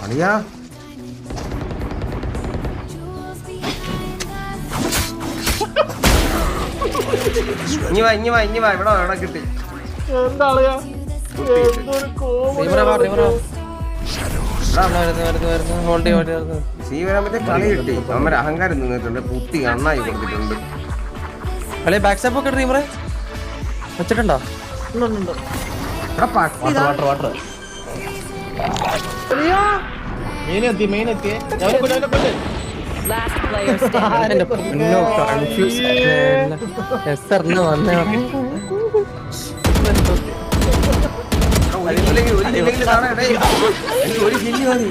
അളിയാ ഇനി വാ ഇവിടെ കിട്ടി. കളി കിട്ടി. അവന്മാരെ അഹങ്കാരം നിന്നിട്ടുണ്ട്. കുത്തി കണ്ണായി കൊടുത്തിട്ടുണ്ട്. ബാക്ക് സ്റ്റെപ്പ് ഒക്കെ ഡ്രീമറെ വെച്ചിട്ടുണ്ടോ? ഒരു ജില്ലി മതി.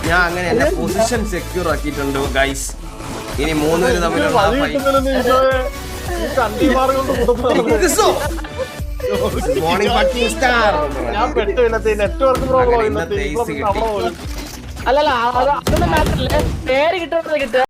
ഞാൻ അങ്ങനെ എന്റെ പൊസിഷൻ സെക്യൂർ ആക്കിയിട്ടുണ്ട് ഗൈസ്. ഇനി 3 പേര് തമ്മിലുള്ള മോർണിംഗ് ഫക്കിംഗ് സ്റ്റാർ. അല്ലല്ല അതൊന്നും മാറ്ററില്ല. പേര് കിട്ടുന്നത് കിട്ടുക.